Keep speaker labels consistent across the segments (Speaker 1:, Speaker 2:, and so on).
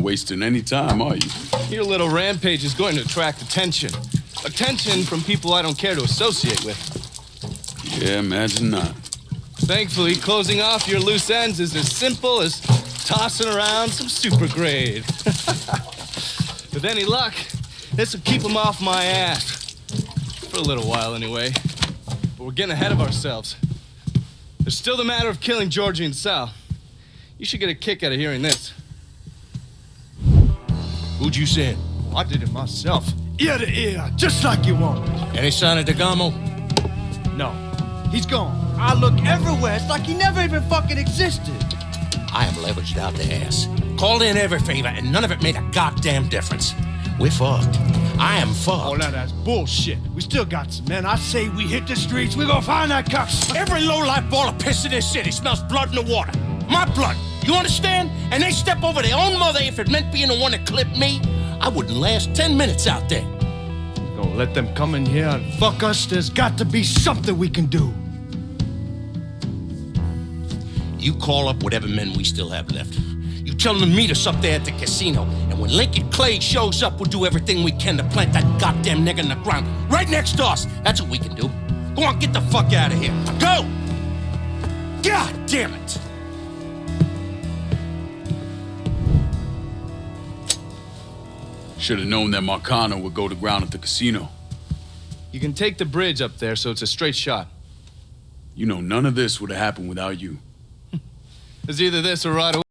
Speaker 1: wasting any time, are you?
Speaker 2: Your little rampage is going to attract attention. Attention from people I don't care to associate with.
Speaker 1: Yeah, imagine not.
Speaker 2: Thankfully, closing off your loose ends is as simple as tossing around some super grade. With any luck, this will keep them off my ass. For a little while, anyway. But we're getting ahead of ourselves. There's still the matter of killing Georgie and Sal. You should get a kick out of hearing this.
Speaker 3: Who'd you send?
Speaker 4: Oh, I did it myself. Ear to ear, just like you wanted.
Speaker 3: Any sign of Degamo?
Speaker 4: No, he's gone. I look everywhere. It's like he never even fucking existed.
Speaker 3: I am leveraged out the ass. Called in every favor, and none of it made a goddamn difference. We're fucked. I am fucked.
Speaker 4: Oh, now that's bullshit. We still got some men. I say we hit the streets. We gonna find that cocksucker.
Speaker 3: Every low-life ball of piss in this city smells blood in the water. My blood. You understand? And they step over their own mother if it meant being the one that clipped me. I wouldn't last 10 minutes out there.
Speaker 4: Gonna let them come in here and fuck us? There's got to be something we can do.
Speaker 3: You call up whatever men we still have left. You tell them to meet us up there at the casino. And when Lincoln Clay shows up, we'll do everything we can to plant that goddamn nigger in the ground. Right next to us. That's what we can do. Go on, get the fuck out of here. Go! God damn it!
Speaker 1: Should have known that Marcano would go to ground at the casino.
Speaker 2: You can take the bridge up there, so it's a straight shot.
Speaker 1: You know, none of this would have happened without you.
Speaker 2: It's either this or right away.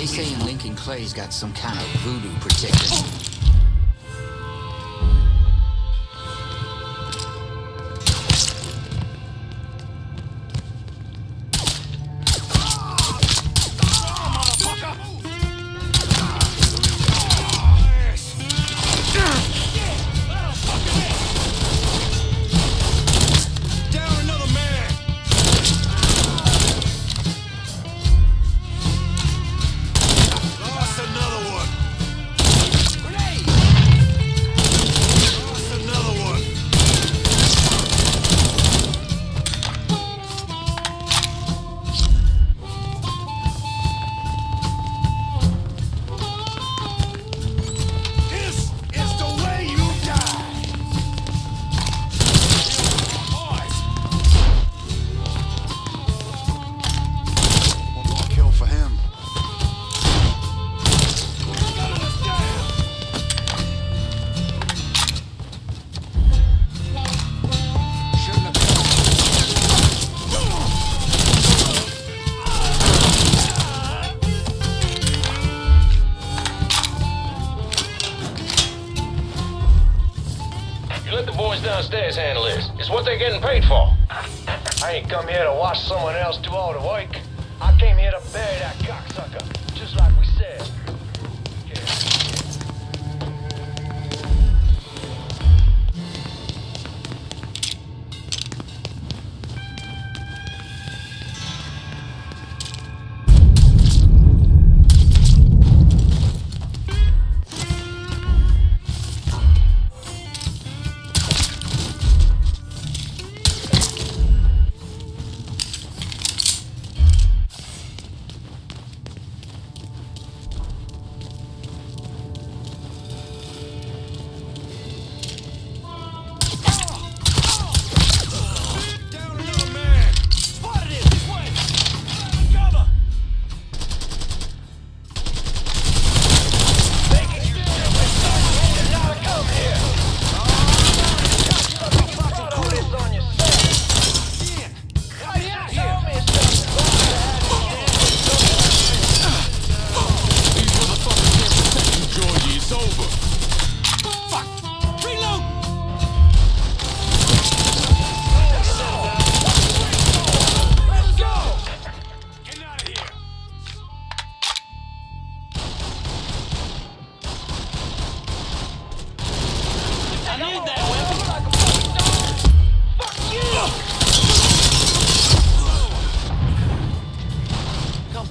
Speaker 5: saying Lincoln Clay's got some kind of voodoo protector.
Speaker 6: Downstairs handle this. It's what they're getting paid for. I ain't come here to watch someone else do all the work. I came here to bury that cocksucker, just like we said.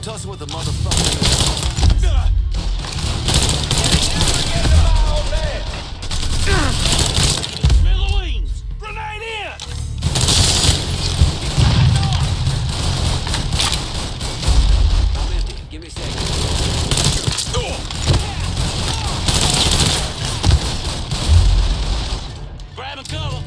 Speaker 7: Tussle with the motherfucker.
Speaker 3: Smithereens! Grenade in!
Speaker 7: I'm empty. Give me a second.
Speaker 3: Grab and cover.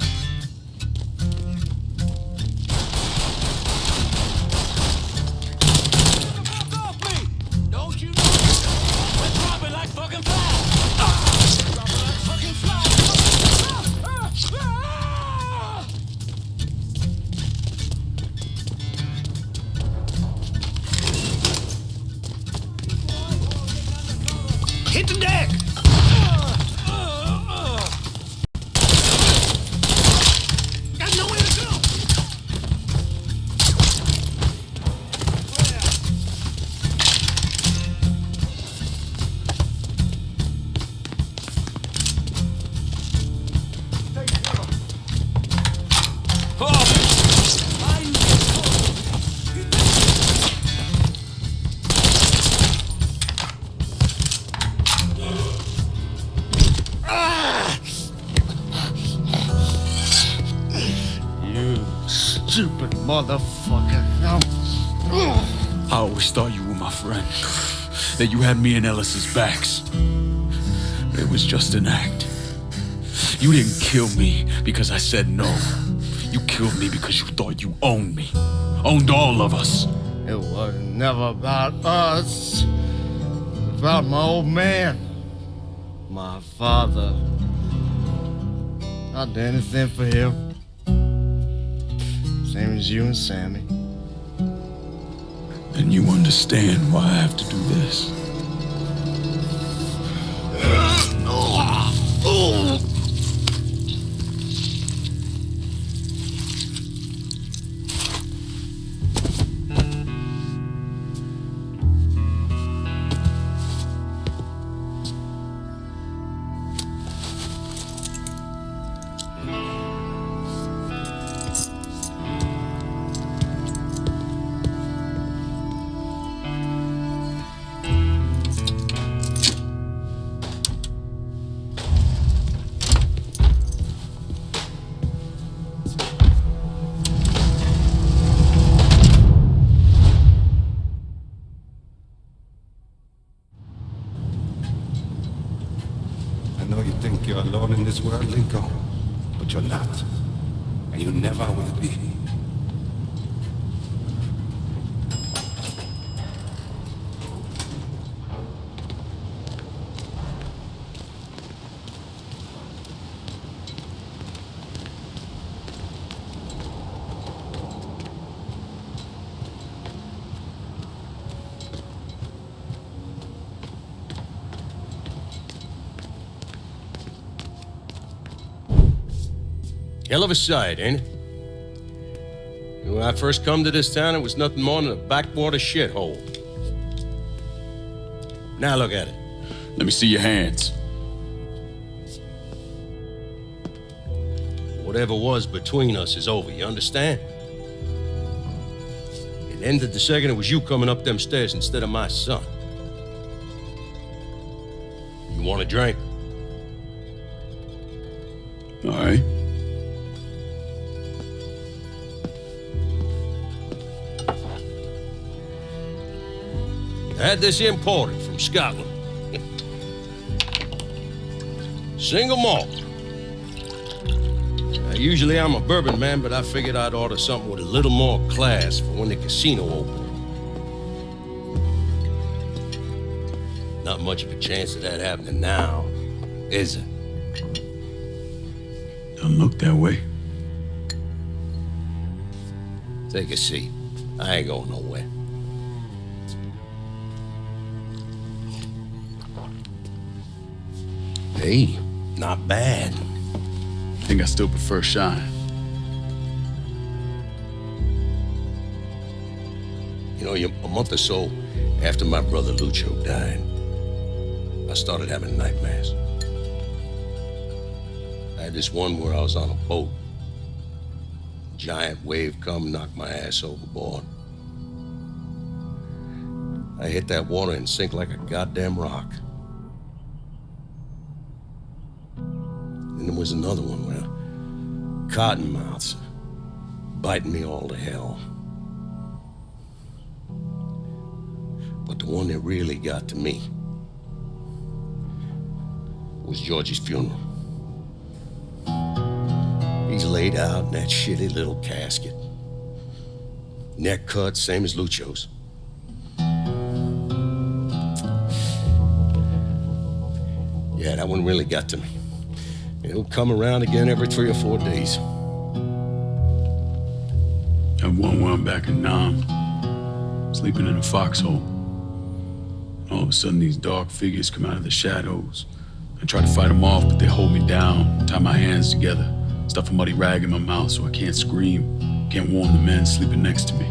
Speaker 2: Hit the deck!
Speaker 3: Got nowhere to go!
Speaker 2: Stupid motherfucker.
Speaker 1: I always thought you were my friend. That you had me and Ellis's backs. It was just an act. You didn't kill me because I said no. You killed me because you thought you owned me. Owned all of us.
Speaker 2: It was never about us. It was about my old man. My father. I'd do anything for him. Same as you and Sammy.
Speaker 1: And you understand why I have to do this.
Speaker 8: this world, Linko. But you're not. And you never will be.
Speaker 3: Hell of a sight, ain't it? When I first come to this town, it was nothing more than a backwater shithole. Now look at it.
Speaker 1: Let me see your hands.
Speaker 3: Whatever was between us is over, you understand? It ended the second it was you coming up them stairs instead of my son. You want a drink?
Speaker 1: All right.
Speaker 3: I had this imported from Scotland. Single malt. Usually I'm a bourbon man, but I figured I'd order something with a little more class for when the casino opened. Not much of a chance of that happening now, is it?
Speaker 1: Don't look that way.
Speaker 3: Take a seat. I ain't going nowhere. Hey, not bad.
Speaker 1: I think I still prefer Shine.
Speaker 3: You know, a month or so after my brother Lucho died, I started having nightmares. I had this one where I was on a boat. Giant wave come, knocked my ass overboard. I hit that water and sink like a goddamn rock. And there was another one where cottonmouths biting me all to hell. But the one that really got to me was Georgie's funeral. He's laid out in that shitty little casket. Neck cut, same as Lucho's. Yeah, that one really got to me. It'll come around again every 3 or 4 days.
Speaker 1: I have one where I'm back in Nam, sleeping in a foxhole. All of a sudden, these dark figures come out of the shadows. I try to fight them off, but they hold me down, tie my hands together, stuff a muddy rag in my mouth so I can't scream, can't warn the men sleeping next to me.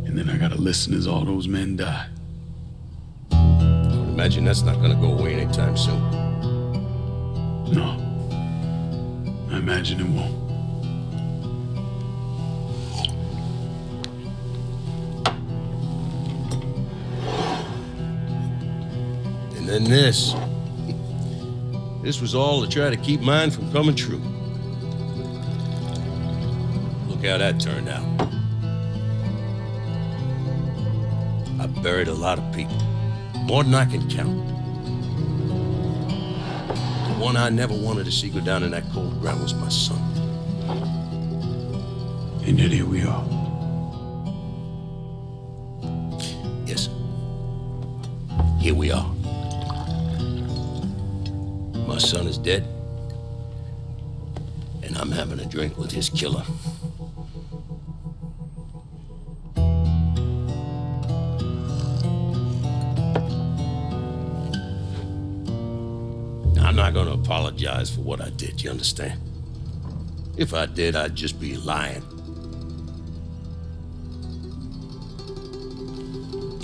Speaker 1: And then I gotta listen as all those men die.
Speaker 3: I would imagine that's not gonna go away anytime soon.
Speaker 1: No, I imagine it won't.
Speaker 3: And then this. This was all to try to keep mine from coming true. Look how that turned out. I buried a lot of people, more than I can count. The one I never wanted to see go down in that cold ground was my son.
Speaker 1: And yet here we are.
Speaker 3: Yes, here we are. My son is dead, and I'm having a drink with his killer. I'm not gonna apologize for what I did, you understand? If I did, I'd just be lying.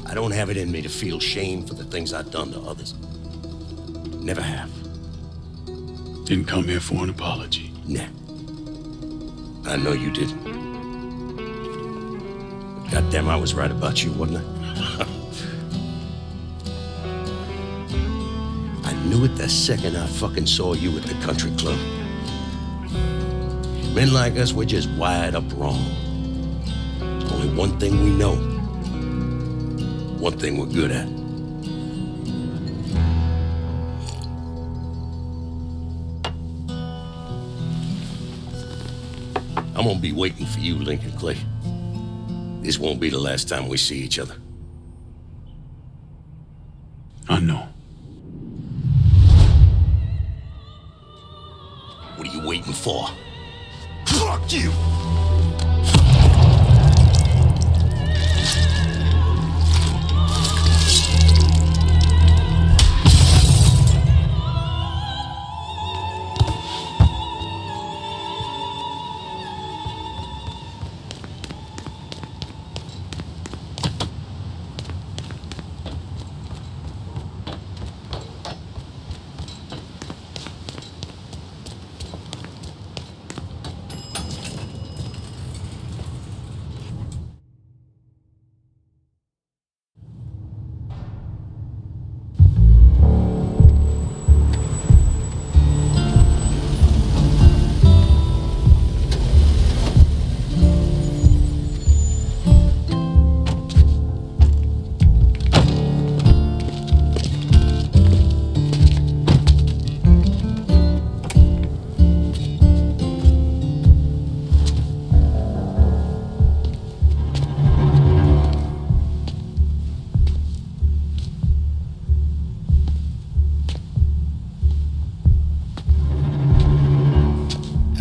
Speaker 3: I don't have it in me to feel shame for the things I've done to others. Never have.
Speaker 1: Didn't come here for an apology.
Speaker 3: Nah. I know you didn't. Goddamn, I was right about you, wasn't I? I knew it the second I fucking saw you at the country club. Men like us, we're just wired up wrong. There's only one thing we know. One thing we're good at. I'm gonna be waiting for you, Lincoln Clay. This won't be the last time we see each other.
Speaker 1: I know.
Speaker 3: What are you waiting for? Fuck you!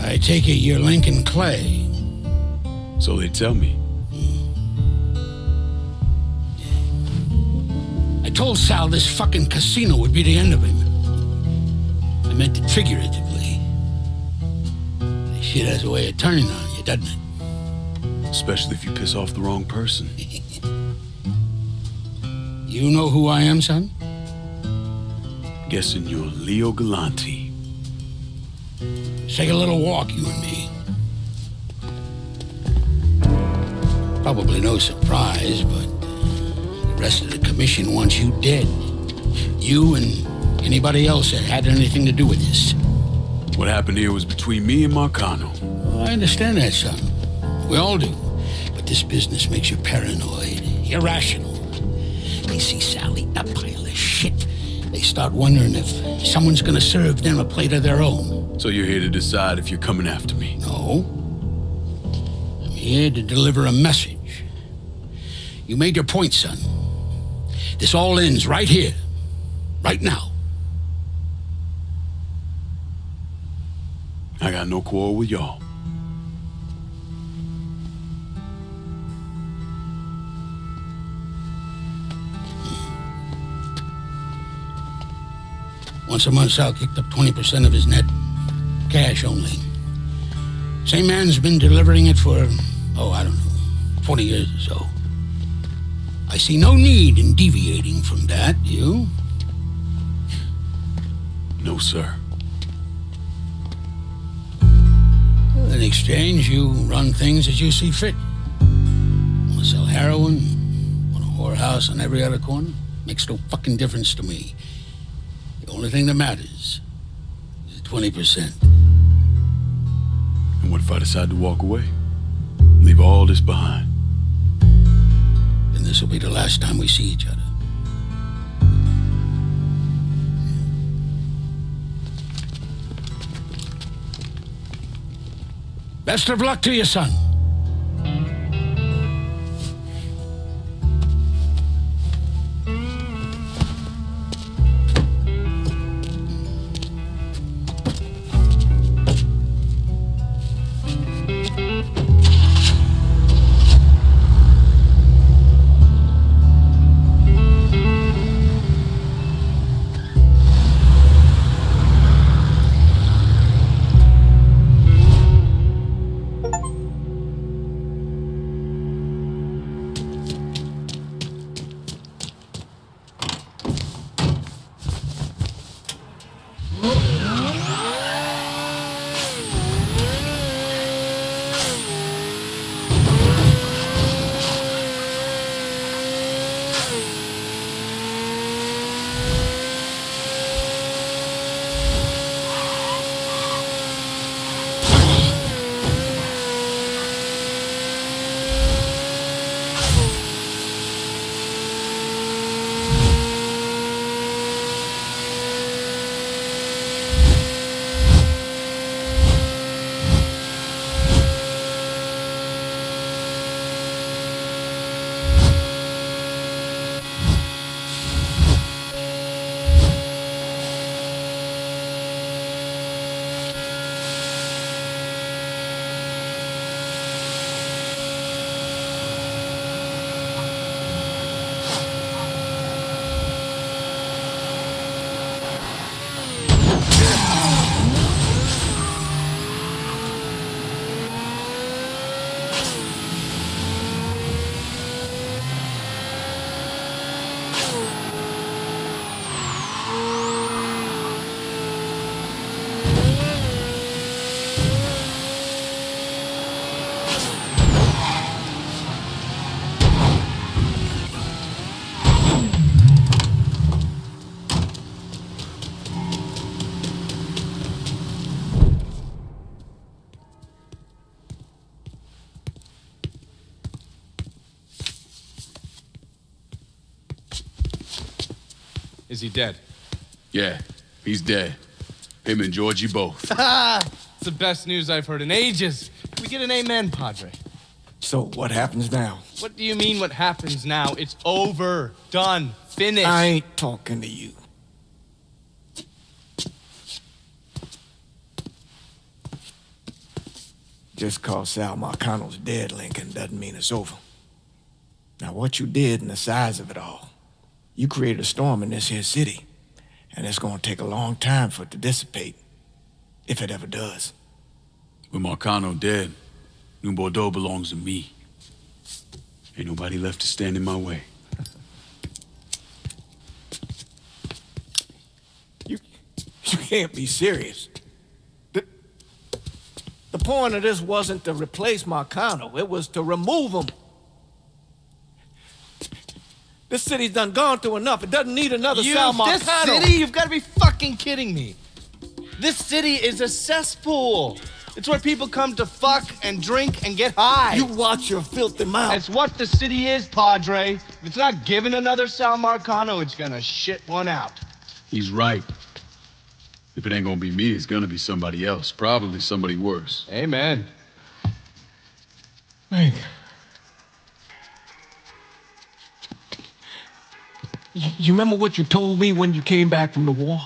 Speaker 9: I take it you're Lincoln Clay.
Speaker 1: So they tell me.
Speaker 9: I told Sal this fucking casino would be the end of him. I meant it figuratively. This shit has a way of turning on you, doesn't it?
Speaker 1: Especially if you piss off the wrong person.
Speaker 9: You know who I am, son?
Speaker 1: Guessing you're Leo Galante.
Speaker 9: Let's take a little walk, you and me. Probably no surprise, but the rest of the commission wants you dead. You and anybody else that had anything to do with this.
Speaker 1: What happened here was between me and Marcano.
Speaker 9: I understand that, son. We all do. But this business makes you paranoid, irrational. They see Sally, a pile of shit. They start wondering if someone's gonna serve them a plate of their own.
Speaker 1: So you're here to decide if you're coming after me?
Speaker 9: No. I'm here to deliver a message. You made your point, son. This all ends right here, right now.
Speaker 1: I got no quarrel with y'all.
Speaker 9: Once a month, Sal kicked up 20% of his net. Cash only. Same man's been delivering it for, I don't know, 40 years or so. I see no need in deviating from that, you?
Speaker 1: No, sir.
Speaker 9: In exchange, you run things as you see fit. Want to sell heroin? Want a whorehouse on every other corner? Makes no fucking difference to me. The only thing that matters is 20%.
Speaker 1: And what if I decide to walk away? Leave all this behind?
Speaker 9: Then this will be the last time we see each other. Best of luck to you, son.
Speaker 2: Is he dead?
Speaker 1: Yeah, he's dead. Him and Georgie both.
Speaker 2: It's the best news I've heard in ages. Can we get an amen, Padre?
Speaker 10: So what happens now?
Speaker 2: What do you mean what happens now? It's over. Done. Finished.
Speaker 10: I ain't talking to you. Just cause Sal Marcano's dead, Lincoln, doesn't mean it's over. Now, what you did and the size of it all, you created a storm in this here city, and it's gonna take a long time for it to dissipate, if it ever does.
Speaker 1: With Marcano dead, New Bordeaux belongs to me. Ain't nobody left to stand in my way.
Speaker 10: You can't be serious. The point of this wasn't to replace Marcano, it was to remove him. This city's done gone through enough. It doesn't need another Sal Marcano.
Speaker 2: This city? You've got to be fucking kidding me. This city is a cesspool. It's where people come to fuck and drink and get high.
Speaker 10: You watch your filthy mouth.
Speaker 2: That's what the city is, Padre. If it's not giving another Sal Marcano, it's gonna shit one out.
Speaker 1: He's right. If it ain't gonna be me, it's gonna be somebody else. Probably somebody worse.
Speaker 2: Amen.
Speaker 10: Hank. You remember what you told me when you came back from the war?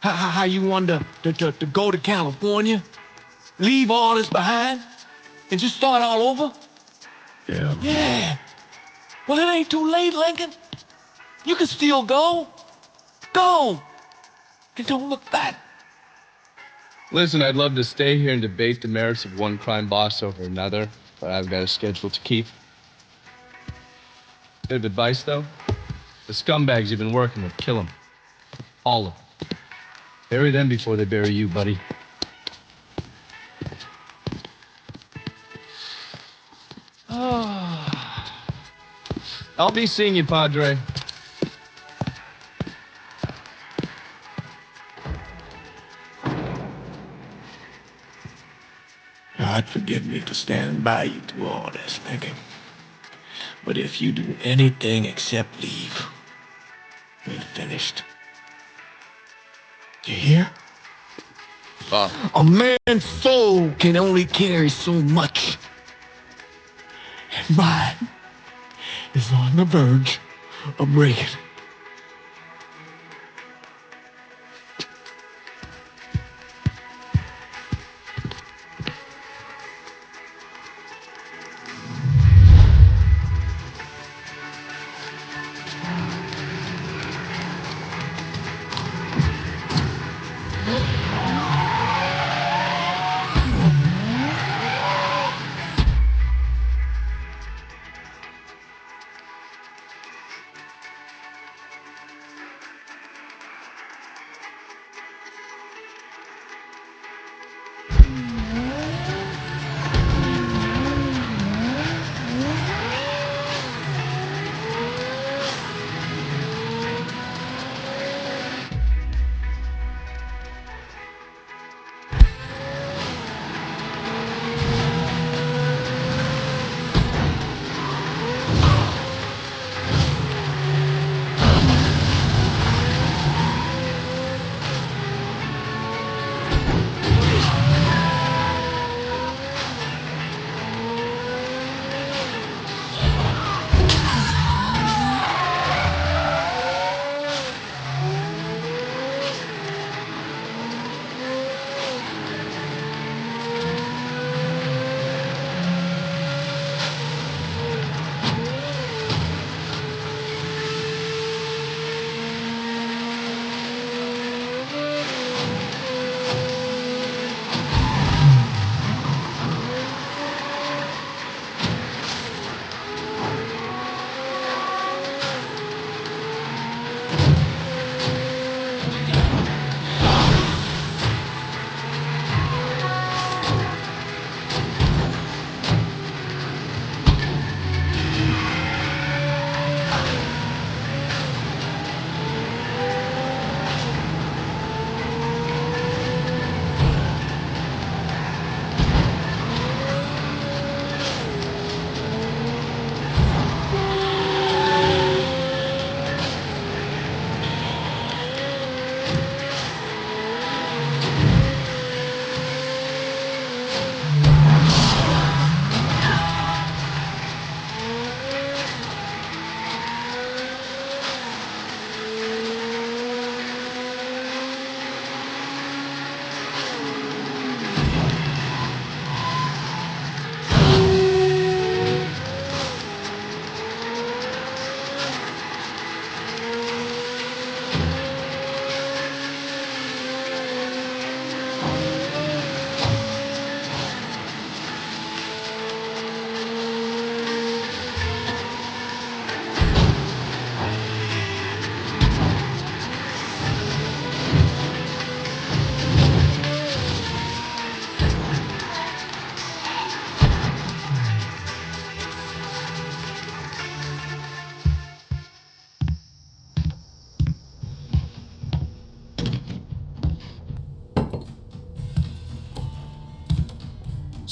Speaker 10: How you wanted to go to California, leave all this behind, and just start all over?
Speaker 1: Yeah.
Speaker 10: Yeah. Well, it ain't too late, Lincoln. You can still go. Go. And don't look back.
Speaker 2: Listen, I'd love to stay here and debate the merits of one crime boss over another, but I've got a schedule to keep. Bit of advice, though. The scumbags you've been working with, kill them. All of them. Bury them before they bury you, buddy. I'll be seeing you, Padre.
Speaker 10: God forgive me for standing by you through all this, Lincoln. But if you do anything except leave, we're finished. You hear? A man's soul can only carry so much. And mine is on the verge of breaking.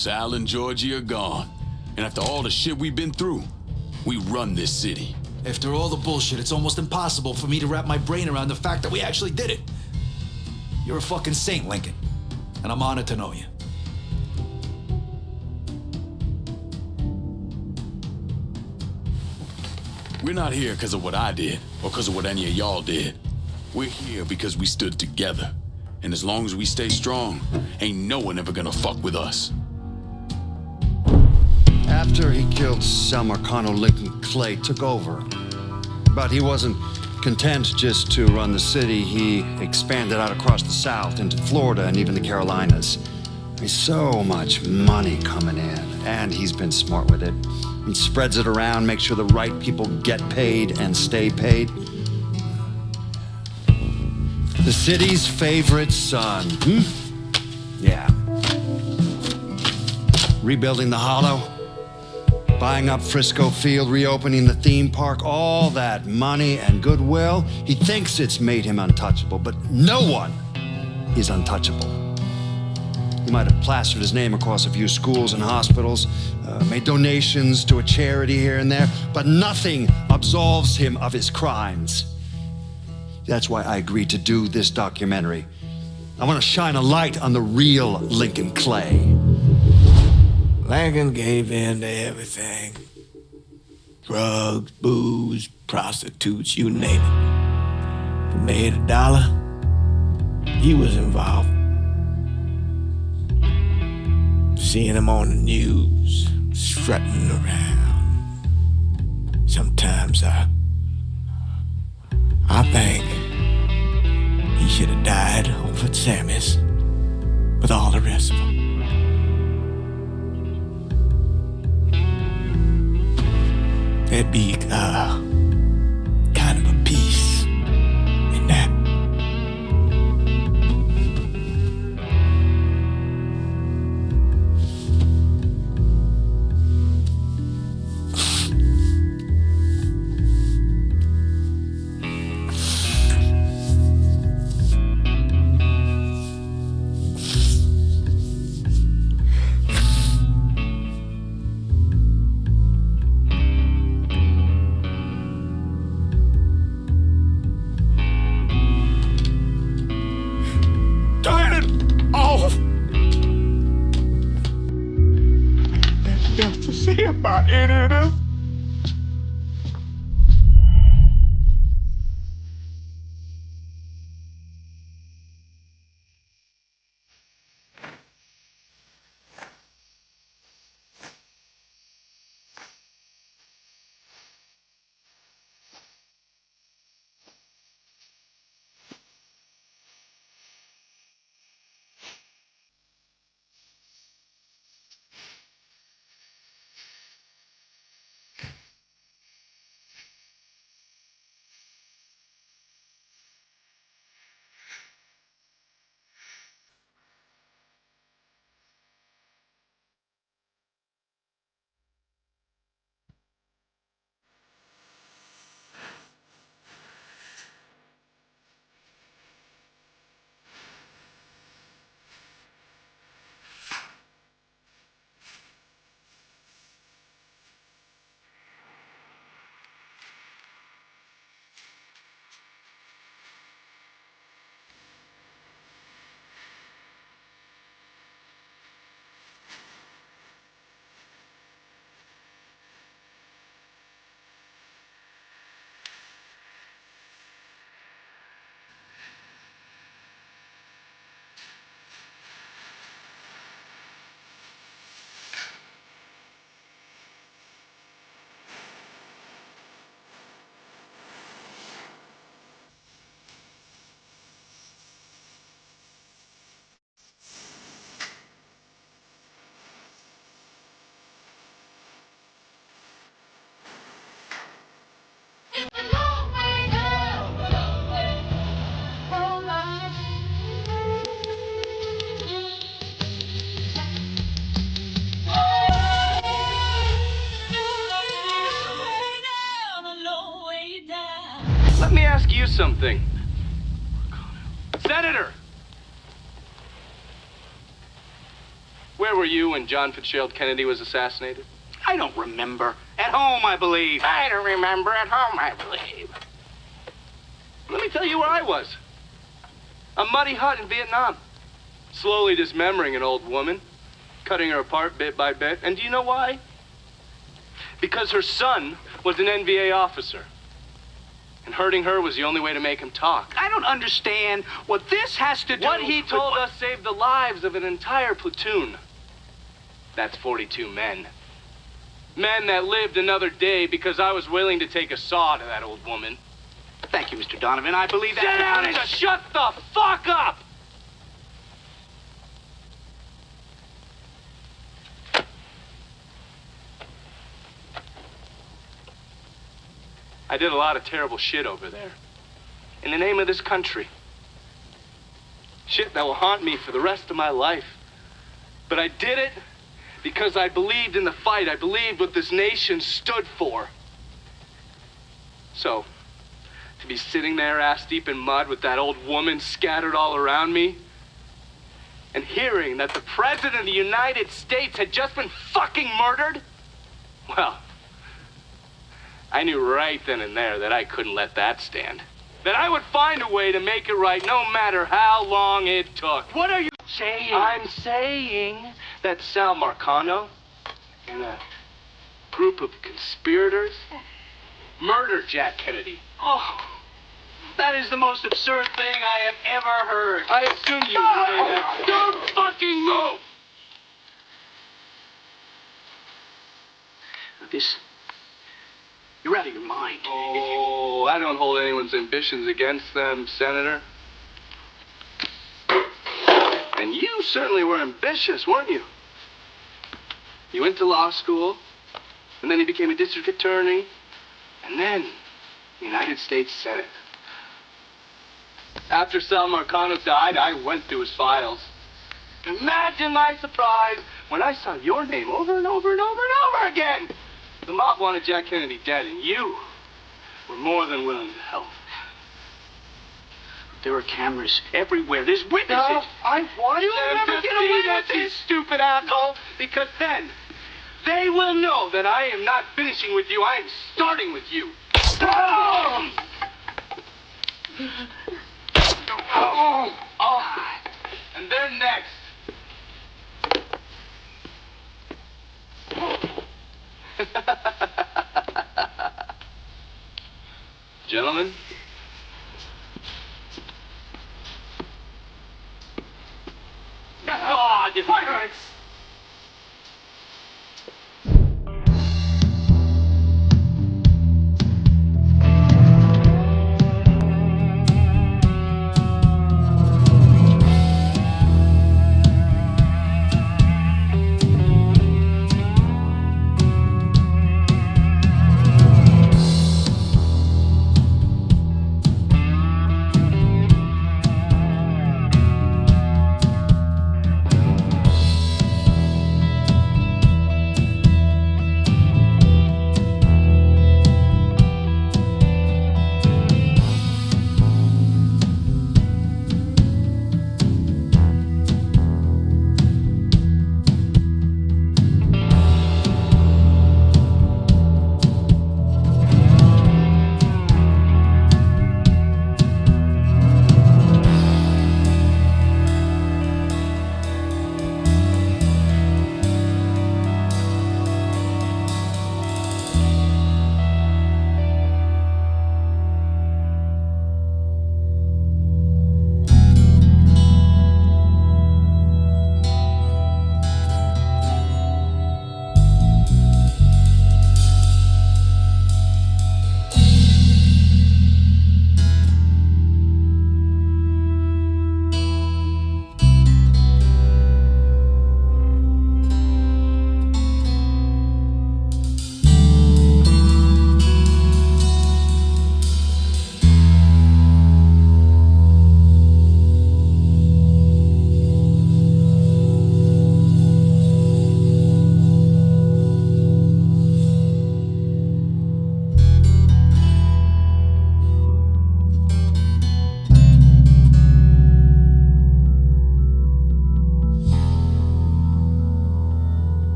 Speaker 1: Sal and Georgie are gone. And after all the shit we've been through, we run this city.
Speaker 11: After all the bullshit, it's almost impossible for me to wrap my brain around the fact that we actually did it. You're a fucking saint, Lincoln. And I'm honored to know you.
Speaker 1: We're not here because of what I did, or because of what any of y'all did. We're here because we stood together. And as long as we stay strong, ain't no one ever gonna fuck with us.
Speaker 12: After he killed Sal Marcano, Lincoln Clay took over. But he wasn't content just to run the city. He expanded out across the South into Florida and even the Carolinas. There's so much money coming in, and he's been smart with it. He spreads it around, makes sure the right people get paid and stay paid. The city's favorite son, Yeah. Rebuilding the Hollow, buying up Frisco Field, reopening the theme park, all that money and goodwill. He thinks it's made him untouchable, but no one is untouchable. He might have plastered his name across a few schools and hospitals, made donations to a charity here and there, but nothing absolves him of his crimes. That's why I agreed to do this documentary. I want to shine a light on the real Lincoln Clay.
Speaker 10: Lincoln gave in to everything. Drugs, booze, prostitutes, you name it. If he made $1, he was involved. Seeing him on the news, strutting around. Sometimes I think he should have died over at Sammy's with all the rest of them. There'd be kind of a peace in that. About any of this?
Speaker 2: Let me ask you something. Senator! Where Where were you when John Fitzgerald Kennedy was assassinated?
Speaker 13: I don't remember. At home, I believe.
Speaker 3: I don't remember at home, I believe.
Speaker 2: Let me tell you where I was. A muddy hut in Vietnam. Slowly dismembering an old woman, cutting her apart bit by bit. And do you know why? Because her son was an NVA officer. And hurting her was the only way to make him talk.
Speaker 13: I don't understand what this has to do
Speaker 2: What he
Speaker 13: with
Speaker 2: told us saved the lives of an entire platoon. That's 42 men. Men that lived another day because I was willing to take a saw to that old woman.
Speaker 13: Thank you, Mr. Donovan. I believe that.
Speaker 2: Sit down and shut the fuck up! I did a lot of terrible shit over there. In the name of this country. Shit that will haunt me for the rest of my life. But I did it because I believed in the fight. I believed what this nation stood for. So, to be sitting there ass deep in mud with that old woman scattered all around me, and hearing that the President of the United States had just been fucking murdered, well, I knew right then and there that I couldn't let that stand. That I would find a way to make it right no matter how long it took.
Speaker 13: What are you saying?
Speaker 2: I'm saying that Sal Marcano and a group of conspirators murdered Jack Kennedy.
Speaker 13: Oh, that is the most absurd thing I have ever heard.
Speaker 2: I assume you would say that.
Speaker 13: Don't fucking move! This... You're out of your mind.
Speaker 2: Oh, I don't hold anyone's ambitions against them, Senator. And you certainly were ambitious, weren't you? You went to law school, and then you became a district attorney, and then United States Senate. After Sal Marcano died, I went through his files. Imagine my surprise when I saw your name over and over and over and over again. The mob wanted Jack Kennedy dead, and you were more than willing to help.
Speaker 13: There are cameras everywhere. There's witnesses.
Speaker 2: No, I want
Speaker 13: You'll
Speaker 2: them
Speaker 13: never
Speaker 2: to
Speaker 13: get
Speaker 2: see
Speaker 13: away
Speaker 2: that,
Speaker 13: with
Speaker 2: you
Speaker 13: this.
Speaker 2: stupid asshole, because then they will know that I am not finishing with you. I am starting with you. And they're next.